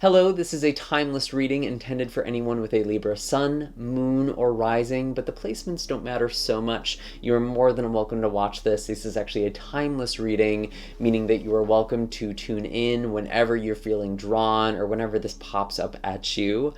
Hello, this is a timeless reading intended for anyone with a Libra sun, moon, or rising, but the placements don't matter so much. You are more than welcome to watch this. This is actually a timeless reading, meaning that you are welcome to tune in whenever you're feeling drawn or whenever this pops up at you.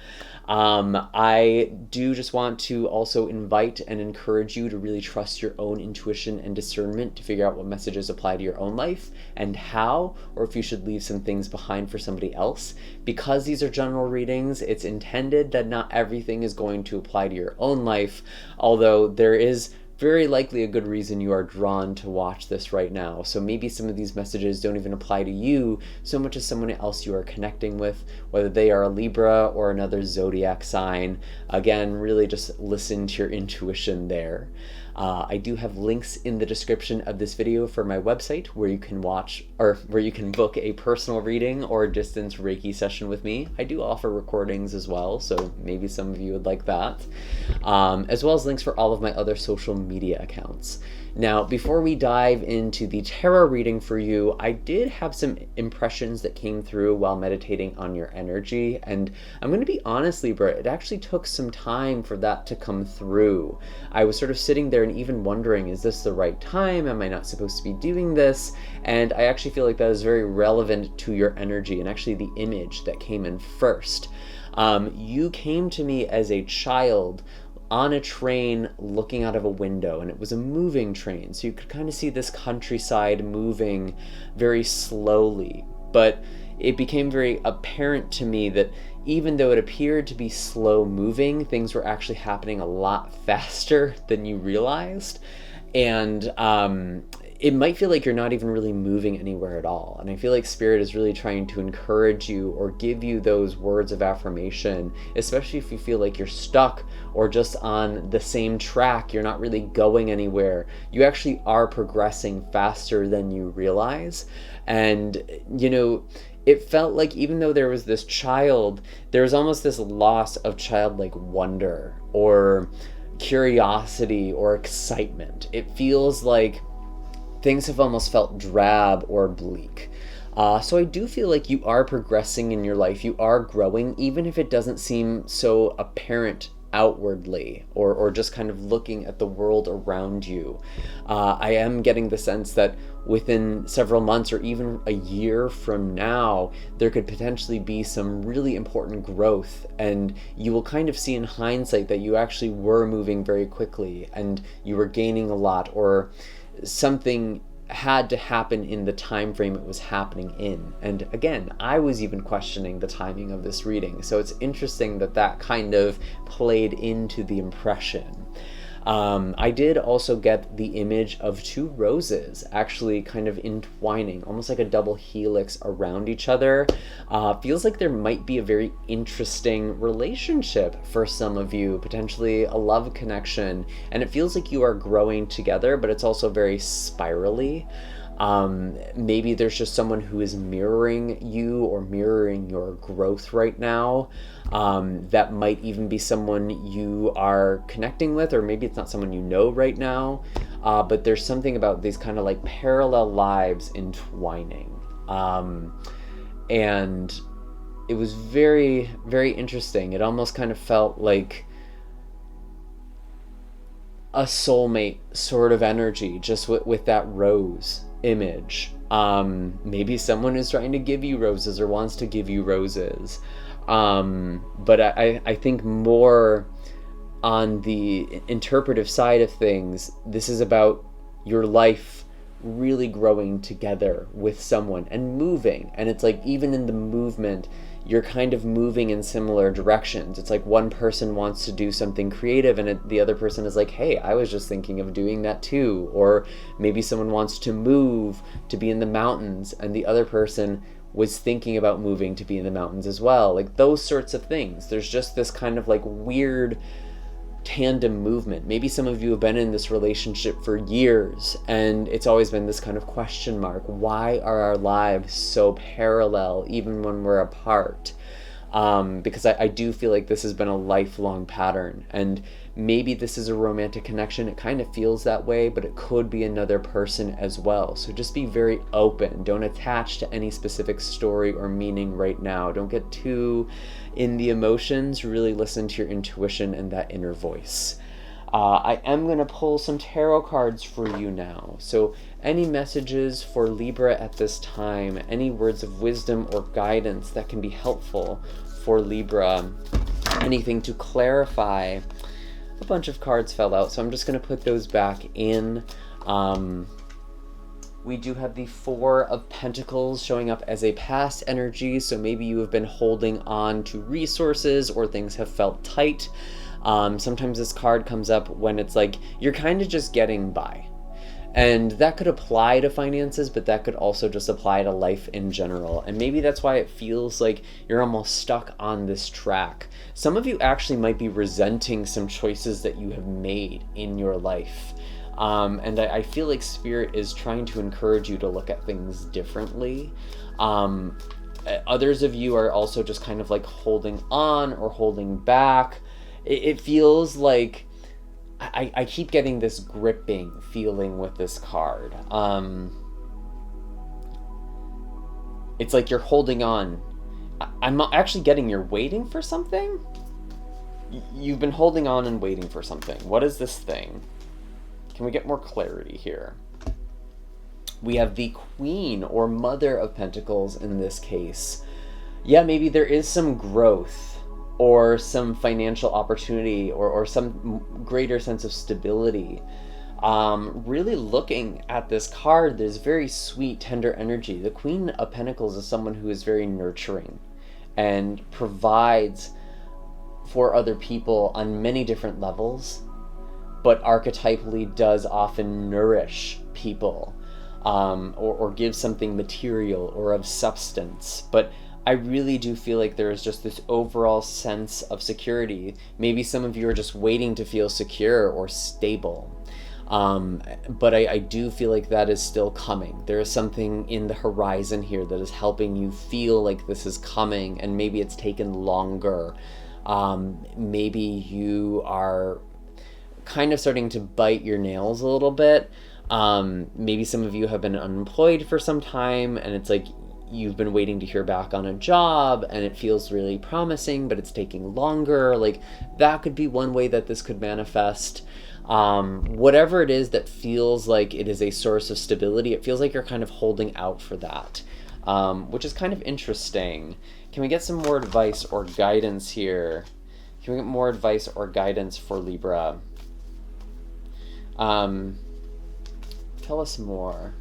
I do just want to also invite and encourage you to really trust your own intuition and discernment to figure out what messages apply to your own life and how, or if you should leave some things behind for somebody else. Because these are general readings, it's intended that not everything is going to apply to your own life, although there is very likely a good reason you are drawn to watch this right now. So maybe some of these messages don't even apply to you so much as someone else you are connecting with, whether they are a Libra or another zodiac sign. Again, really just listen to your intuition there. I do have links in the description of this video for my website where you can watch or where you can book a personal reading or a distance Reiki session with me. I do offer recordings as well, so maybe some of you would like that, as well as links for all of my other social media accounts. Now, before we dive into the tarot reading for you, I did have some impressions that came through while meditating on your energy, and I'm going to be honest, Libra, it actually took some time for that to come through. I was sort of sitting there and even wondering, is this the right time? Am I not supposed to be doing this? And I actually feel like that is very relevant to your energy and actually the image that came in first. You came to me as a child on a train looking out of a window, and it was a moving train, so you could kind of see this countryside moving very slowly. But it became very apparent to me that even though it appeared to be slow moving, things were actually happening a lot faster than you realized. And it might feel like you're not even really moving anywhere at all. And I feel like Spirit is really trying to encourage you or give you those words of affirmation, especially if you feel like you're stuck or just on the same track, you're not really going anywhere. You actually are progressing faster than you realize. And, you know, it felt like even though there was this child, there was almost this loss of childlike wonder or curiosity or excitement. It feels like things have almost felt drab or bleak. So I do feel like you are progressing in your life. You are growing, even if it doesn't seem so apparent outwardly or just kind of looking at the world around you. I am getting the sense that within several months or even a year from now, there could potentially be some really important growth, and you will kind of see in hindsight that you actually were moving very quickly and you were gaining a lot, or something had to happen in the time frame it was happening in. And again, I was even questioning the timing of this reading, so it's interesting that that kind of played into the impression. I did also get the image of two roses actually kind of entwining, almost like a double helix around each other. Feels like there might be a very interesting relationship for some of you, potentially a love connection, and it feels like you are growing together, but it's also very spirally. Maybe there's just someone who is mirroring you or mirroring your growth right now. That might even be someone you are connecting with, or maybe it's not someone you know right now. But there's something about these kind of like parallel lives entwining. And it was very, very interesting. It almost kind of felt like a soulmate sort of energy, just with that rose image. Maybe someone is trying to give you roses or wants to give you roses. But I think more on the interpretive side of things, this is about your life really growing together with someone and moving. And it's like, even in the movement, you're kind of moving in similar directions. It's like one person wants to do something creative and the other person is like, hey, I was just thinking of doing that too. Or maybe someone wants to move to be in the mountains and the other person was thinking about moving to be in the mountains as well. Like those sorts of things. There's just this kind of like weird tandem movement. Maybe some of you have been in this relationship for years and it's always been this kind of question mark. Why are our lives so parallel even when we're apart? because I do feel like this has been a lifelong pattern, and maybe this is a romantic connection. It kind of feels that way, but it could be another person as well. So just be very open. Don't attach to any specific story or meaning right now. Don't get too in the emotions. Really listen to your intuition and that inner voice. I am going to pull some tarot cards for you now. So any messages for Libra at this time, any words of wisdom or guidance that can be helpful for Libra, anything to clarify. A bunch of cards fell out, so I'm just going to put those back in. We do have the Four of Pentacles showing up as a past energy, so maybe you have been holding on to resources or things have felt tight. Sometimes this card comes up when it's like you're kind of just getting by. And that could apply to finances, but that could also just apply to life in general. And maybe that's why it feels like you're almost stuck on this track. Some of you actually might be resenting some choices that you have made in your life. And I feel like Spirit is trying to encourage you to look at things differently. Others of you are also just kind of like holding on or holding back. It feels like I keep getting this gripping feeling with this card. It's like you're holding on. I'm actually getting you're waiting for something? You've been holding on and waiting for something. What is this thing? Can we get more clarity here? We have the Queen or Mother of Pentacles in this case. Yeah, maybe there is some growth or some financial opportunity or some greater sense of stability. Really looking at this card, there's very sweet, tender energy. The Queen of Pentacles is someone who is very nurturing and provides for other people on many different levels, but archetypally does often nourish people, or give something material or of substance. But I really do feel like there is just this overall sense of security. Maybe some of you are just waiting to feel secure or stable. But I do feel like that is still coming. There is something in the horizon here that is helping you feel like this is coming, and maybe it's taken longer. Maybe you are kind of starting to bite your nails a little bit. Maybe some of you have been unemployed for some time, and it's like you've been waiting to hear back on a job and it feels really promising, but it's taking longer. Like that could be one way that this could manifest. Whatever it is that feels like it is a source of stability, it feels like you're kind of holding out for that, which is kind of interesting. Can we get some more advice or guidance here? Can we get more advice or guidance for Libra? Tell us more.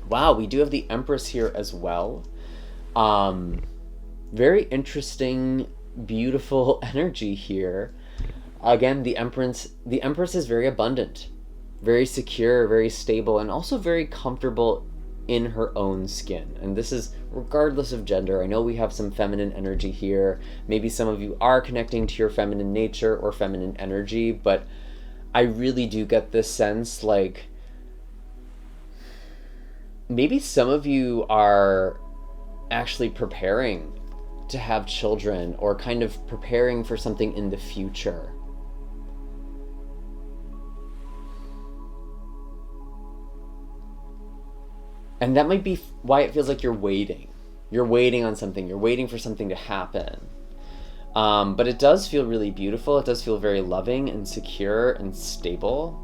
Wow, we do have the Empress here as well. Very interesting, beautiful energy here. Again, the Empress is very abundant, very secure, very stable, and also very comfortable in her own skin. And this is regardless of gender. I know we have some feminine energy here. Maybe some of you are connecting to your feminine nature or feminine energy, but I really do get this sense like maybe some of you are actually preparing to have children or kind of preparing for something in the future. And that might be why it feels like you're waiting. You're waiting on something. You're waiting for something to happen. But it does feel really beautiful. It does feel very loving and secure and stable.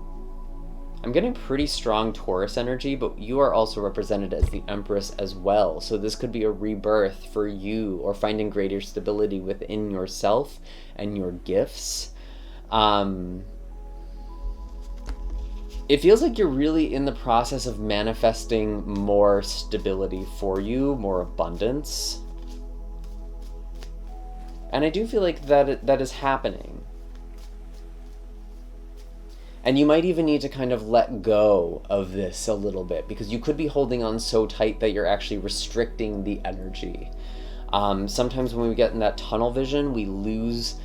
I'm getting pretty strong Taurus energy, but you are also represented as the Empress as well. So this could be a rebirth for you or finding greater stability within yourself and your gifts. It feels like you're really in the process of manifesting more stability for you, more abundance. And I do feel like that is happening. And you might even need to kind of let go of this a little bit, because you could be holding on so tight that you're actually restricting the energy. Sometimes when we get in that tunnel vision, we lose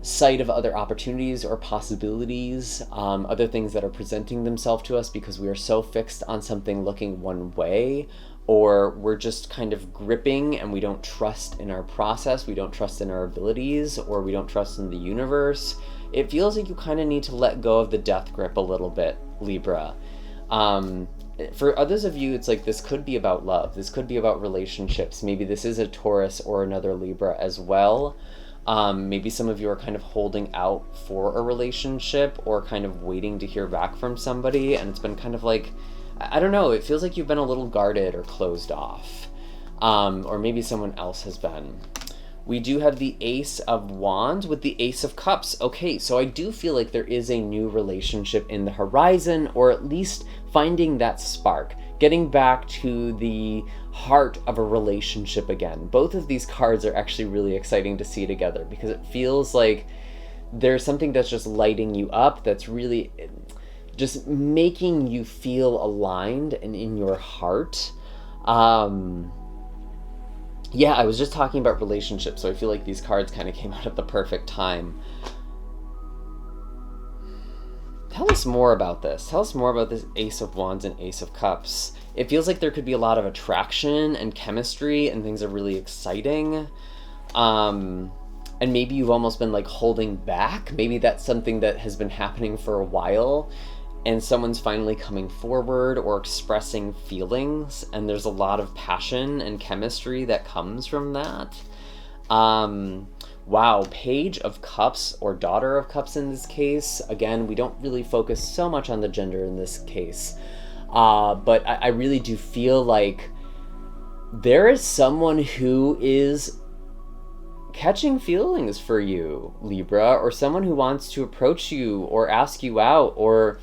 sight of other opportunities or possibilities, other things that are presenting themselves to us because we are so fixed on something looking one way. or we're just kind of gripping and we don't trust in our process, we don't trust in our abilities, or we don't trust in the universe, it feels like you kind of need to let go of the death grip a little bit, Libra. For others of you, it's like this could be about love. This could be about relationships. Maybe this is a Taurus or another Libra as well. Maybe some of you are kind of holding out for a relationship or kind of waiting to hear back from somebody, and it's been kind of like, I don't know, it feels like you've been a little guarded or closed off. Or maybe someone else has been. We do have the Ace of Wands with the Ace of Cups. Okay, so I do feel like there is a new relationship in the horizon, or at least finding that spark, getting back to the heart of a relationship again. Both of these cards are actually really exciting to see together because it feels like there's something that's just lighting you up, that's really just making you feel aligned and in your heart. Yeah, I was just talking about relationships, so I feel like these cards kind of came out at the perfect time. Tell us more about this. Tell us more about this Ace of Wands and Ace of Cups. It feels like there could be a lot of attraction and chemistry and things are really exciting. And maybe you've almost been like holding back. Maybe that's something that has been happening for a while and someone's finally coming forward or expressing feelings, and there's a lot of passion and chemistry that comes from that. Wow, Page of Cups or Daughter of Cups in this case. Again, we don't really focus so much on the gender in this case, but I really do feel like there is someone who is catching feelings for you, Libra, or someone who wants to approach you or ask you out or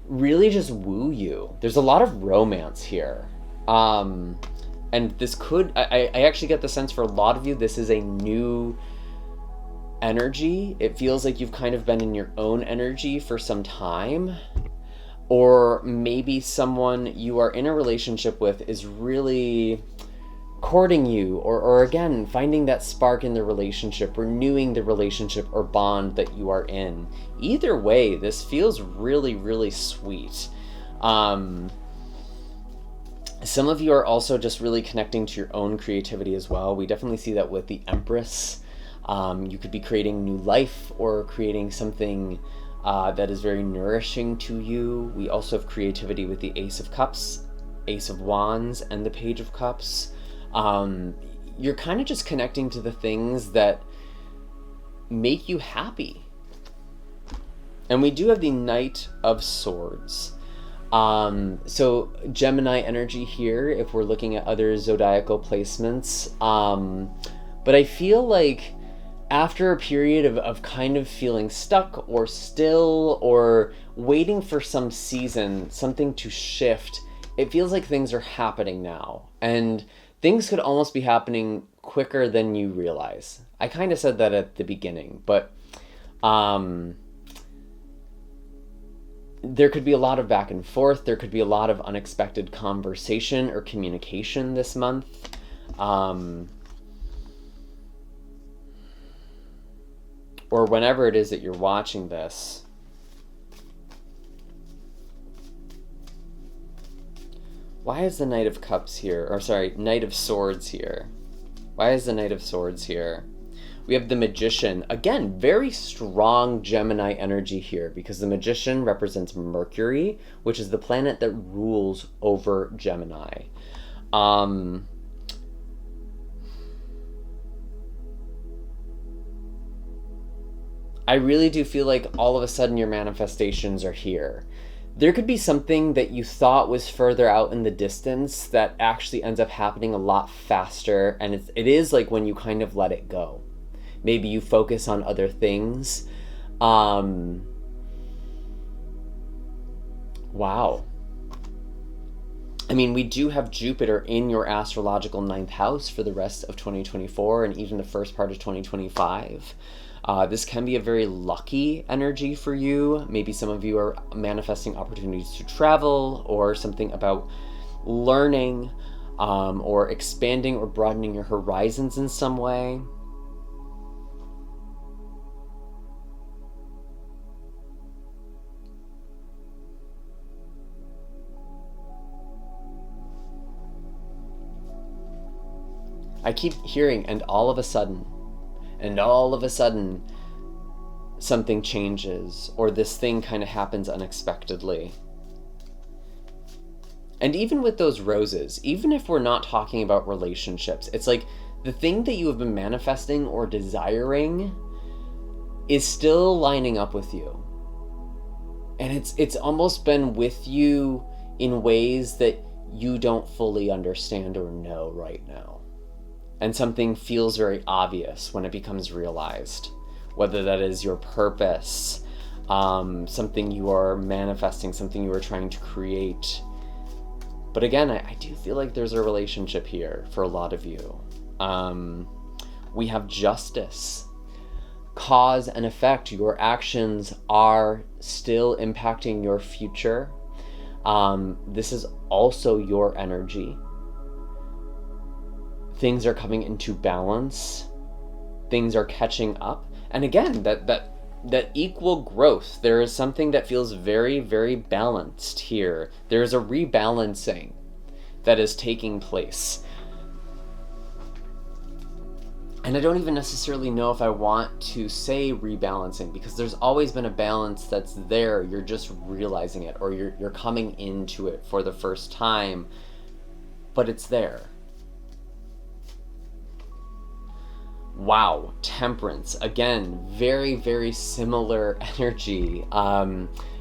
really just woo you. There's a lot of romance here. And this could, I actually get the sense for a lot of you, this is a new energy. It feels like you've kind of been in your own energy for some time. Or maybe someone you are in a relationship with is really courting you, or again, finding that spark in the relationship, renewing the relationship or bond that you are in. Either way, this feels really, really sweet. Some of you are also just really connecting to your own creativity as well. We definitely see that with the Empress. You could be creating new life or creating something that is very nourishing to you. We also have creativity with the Ace of Cups, Ace of Wands, and the Page of Cups. You're kind of just connecting to the things that make you happy. And we do have the Knight of Swords. So Gemini energy here, if we're looking at other zodiacal placements. But I feel like after a period of kind of feeling stuck or still or waiting for some season, something to shift, it feels like things are happening now. And things could almost be happening quicker than you realize. I kind of said that at the beginning, but there could be a lot of back and forth. There could be a lot of unexpected conversation or communication this month. Or whenever it is that you're watching this. Why is the Knight of Cups here? Or sorry, Knight of Swords here. Why is the Knight of Swords here? We have the Magician. Again, very strong Gemini energy here because the Magician represents Mercury, which is the planet that rules over Gemini. I really do feel like all of a sudden your manifestations are here. There could be something that you thought was further out in the distance that actually ends up happening a lot faster, and it is like when you kind of let it go. Maybe you focus on other things. Wow. I mean, we do have Jupiter in your astrological 9th house for the rest of 2024 and even the first part of 2025. This can be a very lucky energy for you. Maybe some of you are manifesting opportunities to travel or something about learning or expanding or broadening your horizons in some way. I keep hearing, and all of a sudden, something changes, or this thing kind of happens unexpectedly. And even with those roses, even if we're not talking about relationships, it's like the thing that you have been manifesting or desiring is still lining up with you. And it's almost been with you in ways that you don't fully understand or know right now. And something feels very obvious when it becomes realized, whether that is your purpose, something you are manifesting, something you are trying to create. But again, I do feel like there's a relationship here for a lot of you. We have justice. Cause and effect. Your actions are still impacting your future. This is also your energy. Things are coming into balance. Things are catching up. And again, that equal growth, there is something that feels very, very balanced here. There is a rebalancing that is taking place. And I don't even necessarily know if I want to say rebalancing, because there's always been a balance that's there. You're just realizing it, or you're coming into it for the first time, but it's there. Wow, temperance. Again, very, very similar energy.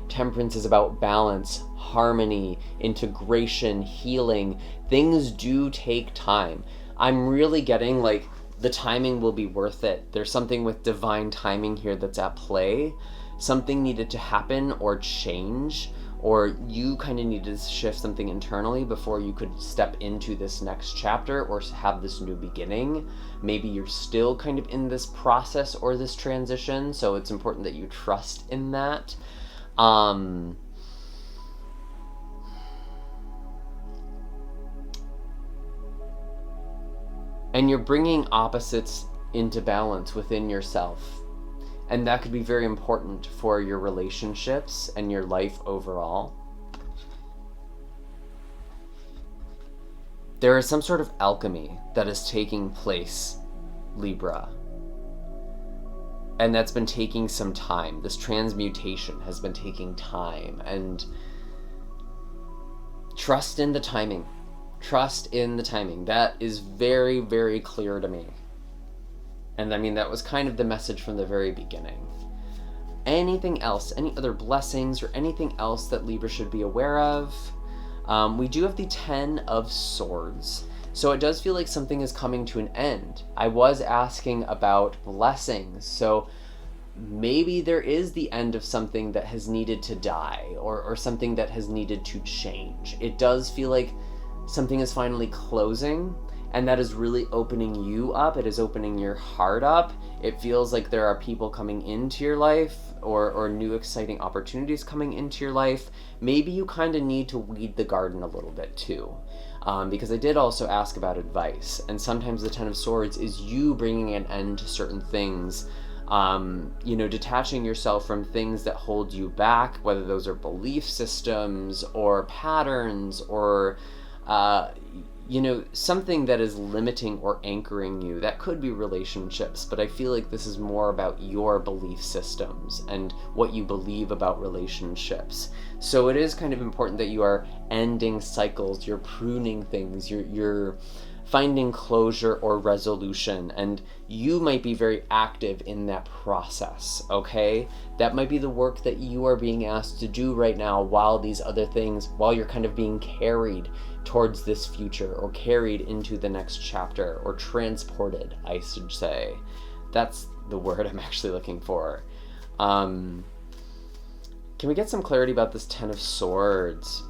Temperance is about balance, harmony, integration, healing. Things do take time. I'm really getting like the timing will be worth it. There's something with divine timing here that's at play. Something needed to happen or change, or you kind of needed to shift something internally before you could step into this next chapter or have this new beginning. Maybe you're still kind of in this process or this transition, so it's important that you trust in that. And you're bringing opposites into balance within yourself. And that could be very important for your relationships and your life overall. There is some sort of alchemy that is taking place, Libra. And that's been taking some time. This transmutation has been taking time. And trust in the timing. Trust in the timing. That is very, very clear to me. And I mean, that was kind of the message from the very beginning. Anything else, any other blessings or anything else that Libra should be aware of? We do have the 10 of Swords. So it does feel like something is coming to an end. I was asking about blessings. So maybe there is the end of something that has needed to die, or something that has needed to change. It does feel like something is finally closing, and that is really opening you up. It is opening your heart up. It feels like there are people coming into your life, or new exciting opportunities coming into your life. Maybe you kind of need to weed the garden a little bit too, because I did also ask about advice, and sometimes the 10 of Swords is you bringing an end to certain things, detaching yourself from things that hold you back, whether those are belief systems or patterns or something that is limiting or anchoring you. That could be relationships, but I feel like this is more about your belief systems and what you believe about relationships. So it is kind of important that you are ending cycles, you're pruning things, you're finding closure or resolution, and you might be very active in that process, okay? That might be the work that you are being asked to do right now while you're kind of being carried towards this future, or carried into the next chapter, or transported, I should say. That's the word I'm actually looking for. Can we get some clarity about this 10 of Swords?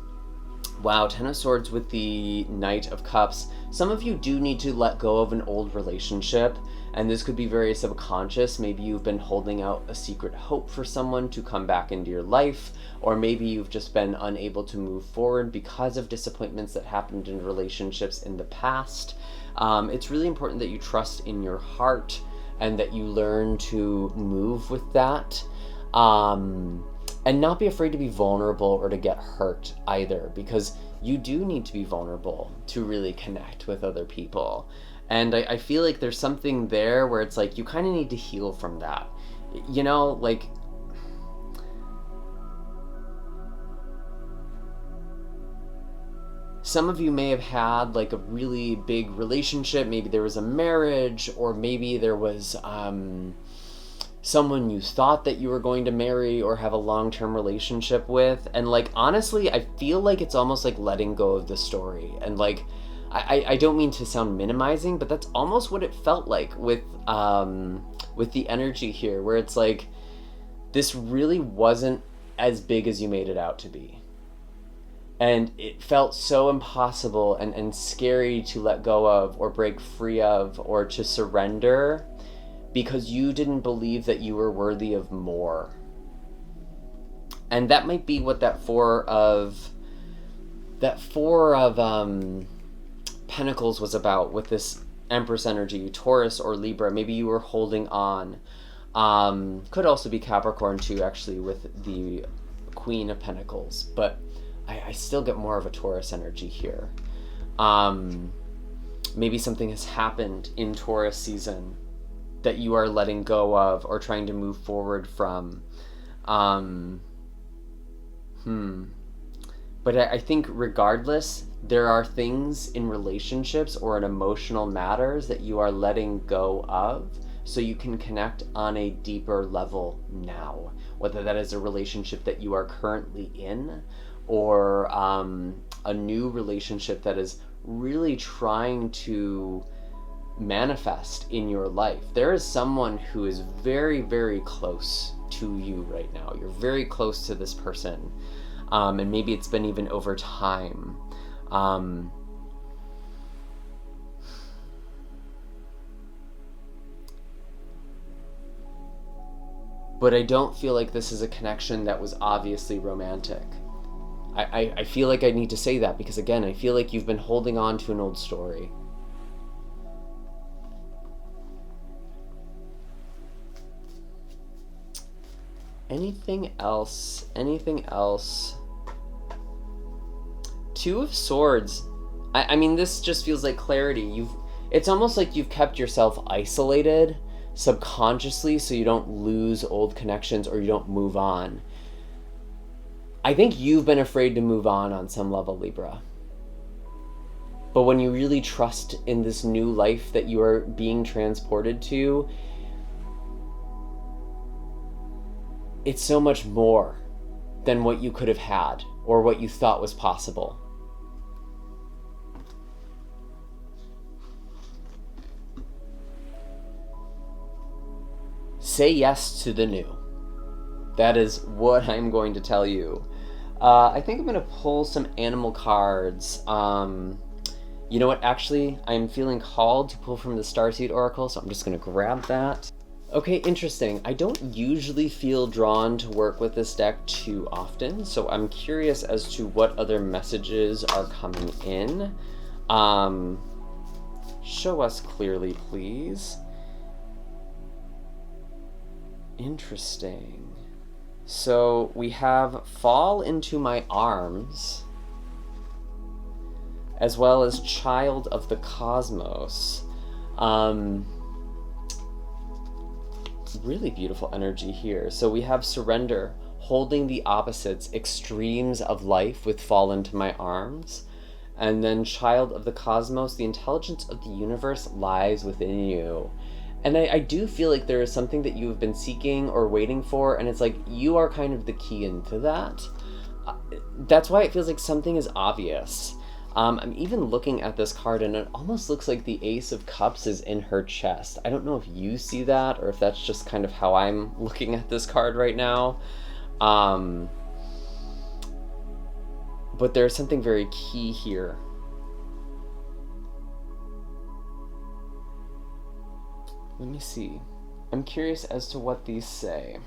Wow, 10 of Swords with the Knight of Cups. Some of you do need to let go of an old relationship, and this could be very subconscious. Maybe you've been holding out a secret hope for someone to come back into your life, or maybe you've just been unable to move forward because of disappointments that happened in relationships in the past. It's really important that you trust in your heart and that you learn to move with that. And not be afraid to be vulnerable or to get hurt either, because you do need to be vulnerable to really connect with other people. And I feel like there's something there where it's like you kind of need to heal from that. You know, like, some of you may have had like a really big relationship. Maybe there was a marriage, or maybe there was someone you thought that you were going to marry or have a long-term relationship with. And like, honestly, I feel like it's almost like letting go of the story. And like, I don't mean to sound minimizing, but that's almost what it felt like with the energy here, where it's like, this really wasn't as big as you made it out to be. And it felt so impossible and scary to let go of, or break free of, or to surrender, because you didn't believe that you were worthy of more. And that might be what that four of Pentacles was about, with this Empress energy, Taurus or Libra. Maybe you were holding on. Could also be Capricorn too, actually, with the Queen of Pentacles. But I still get more of a Taurus energy here. Maybe something has happened in Taurus season that you are letting go of or trying to move forward from. But I think regardless, there are things in relationships or in emotional matters that you are letting go of, so you can connect on a deeper level now. Whether that is a relationship that you are currently in, or a new relationship that is really trying to manifest in your life. There is someone who is very, very close to you right now. You're very close to this person. And maybe it's been even over time. But I don't feel like this is a connection that was obviously romantic. I feel like I need to say that because, again, I feel like you've been holding on to an old story. Anything else? Anything else? Two of Swords. I mean, this just feels like clarity. It's almost like you've kept yourself isolated subconsciously so you don't lose old connections or you don't move on. I think you've been afraid to move on some level, Libra. But when you really trust in this new life that you are being transported to, it's so much more than what you could have had or what you thought was possible. Say yes to the new. That is what I'm going to tell you. I think I'm going to pull some animal cards. You know what? Actually, I'm feeling called to pull from the Starseed Oracle, so I'm just going to grab that. Okay, interesting. I don't usually feel drawn to work with this deck too often, so I'm curious as to what other messages are coming in. Show us clearly, please. Interesting. So we have Fall into My Arms, as well as Child of the Cosmos. Really beautiful energy here. So we have Surrender, holding the opposites, extremes of life, with Fall into My Arms. And then Child of the Cosmos, the intelligence of the universe lies within you. And I do feel like there is something that you have been seeking or waiting for, and it's like you are kind of the key into that. That's why it feels like something is obvious. I'm even looking at this card, and it almost looks like the Ace of Cups is in her chest. I don't know if you see that, or if that's just kind of how I'm looking at this card right now. But there's something very key here. Let me see. I'm curious as to what these say.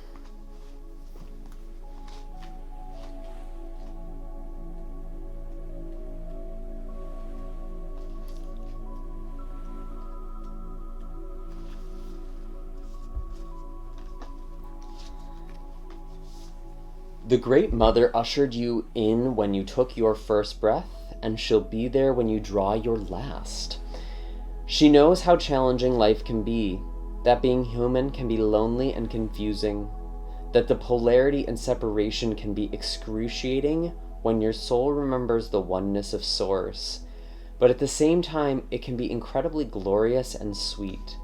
The Great Mother ushered you in when you took your first breath, and she'll be there when you draw your last. She knows how challenging life can be, that being human can be lonely and confusing, that the polarity and separation can be excruciating when your soul remembers the oneness of Source, but at the same time, it can be incredibly glorious and sweet.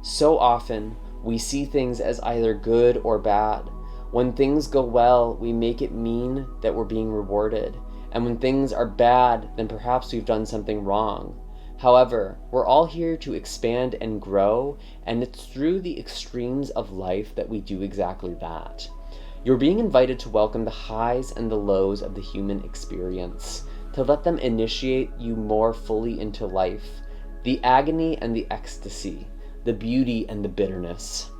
So often, we see things as either good or bad. When things go well, we make it mean that we're being rewarded, and when things are bad, then perhaps we've done something wrong. However, we're all here to expand and grow, and it's through the extremes of life that we do exactly that. You're being invited to welcome the highs and the lows of the human experience, to let them initiate you more fully into life, the agony and the ecstasy, the beauty and the bitterness.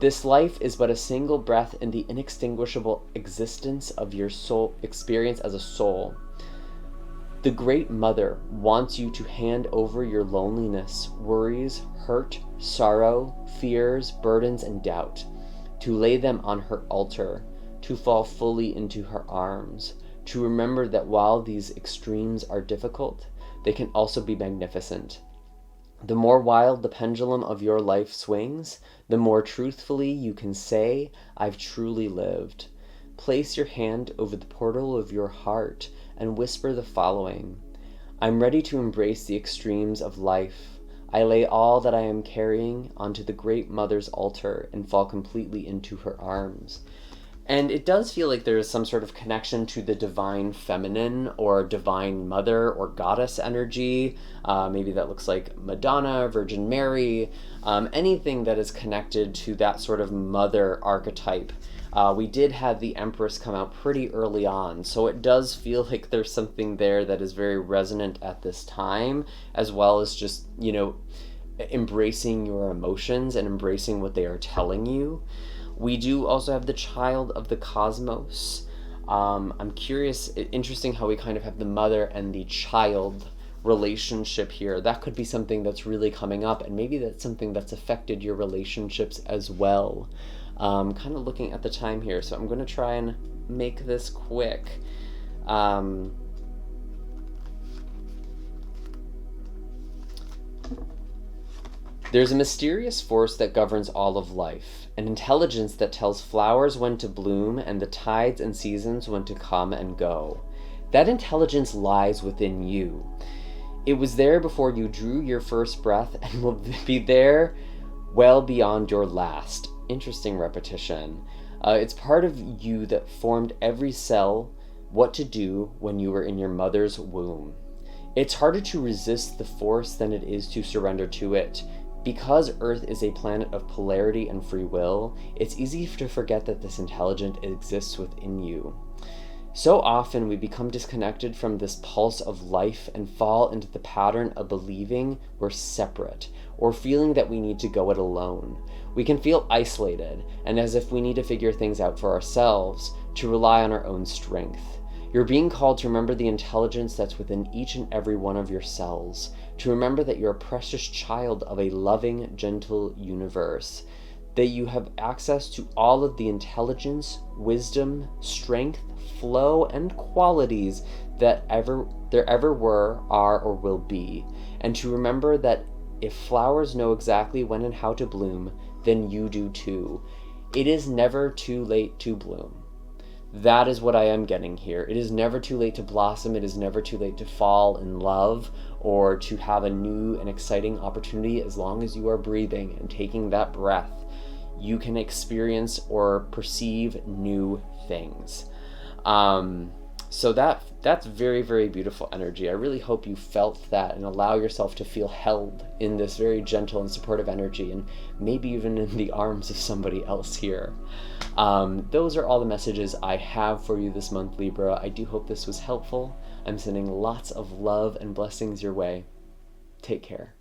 This life is but a single breath in the inextinguishable existence of your soul experience as a soul. The Great Mother wants you to hand over your loneliness, worries, hurt, sorrow, fears, burdens, and doubt, to lay them on her altar, to fall fully into her arms, to remember that while these extremes are difficult, they can also be magnificent. The more wild the pendulum of your life swings, the more truthfully you can say, I've truly lived. Place your hand over the portal of your heart and whisper the following: I'm ready to embrace the extremes of life. I lay all that I am carrying onto the Great Mother's altar and fall completely into her arms. And it does feel like there is some sort of connection to the divine feminine or divine mother or goddess energy. Maybe that looks like Madonna, Virgin Mary, anything that is connected to that sort of mother archetype. We did have the Empress come out pretty early on, so it does feel like there's something there that is very resonant at this time, as well as just, embracing your emotions and embracing what they are telling you. We do also have the Child of the Cosmos. I'm curious, interesting how we kind of have the mother and the child relationship here. That could be something that's really coming up, and maybe that's something that's affected your relationships as well. Kind of looking at the time here, so I'm going to try and make this quick. There's a mysterious force that governs all of life, an intelligence that tells flowers when to bloom and the tides and seasons when to come and go. That intelligence lies within you. It was there before you drew your first breath and will be there well beyond your last. Interesting repetition. It's part of you that formed every cell what to do when you were in your mother's womb. It's harder to resist the force than it is to surrender to it. Because Earth is a planet of polarity and free will, it's easy to forget that this intelligence exists within you. So often we become disconnected from this pulse of life and fall into the pattern of believing we're separate, or feeling that we need to go it alone. We can feel isolated, and as if we need to figure things out for ourselves, to rely on our own strength. You're being called to remember the intelligence that's within each and every one of your cells, to remember that you're a precious child of a loving, gentle universe, that you have access to all of the intelligence, wisdom, strength, flow, and qualities that there ever were, are, or will be, and to remember that if flowers know exactly when and how to bloom, then you do too. It is never too late to bloom. That is what I am getting here. It is never too late to blossom. It is never too late to fall in love or to have a new and exciting opportunity. As long as you are breathing and taking that breath, you can experience or perceive new things. So that's very, very beautiful energy. I really hope you felt that and allow yourself to feel held in this very gentle and supportive energy, and maybe even in the arms of somebody else here. Those are all the messages I have for you this month, Libra. I do hope this was helpful. I'm sending lots of love and blessings your way. Take care.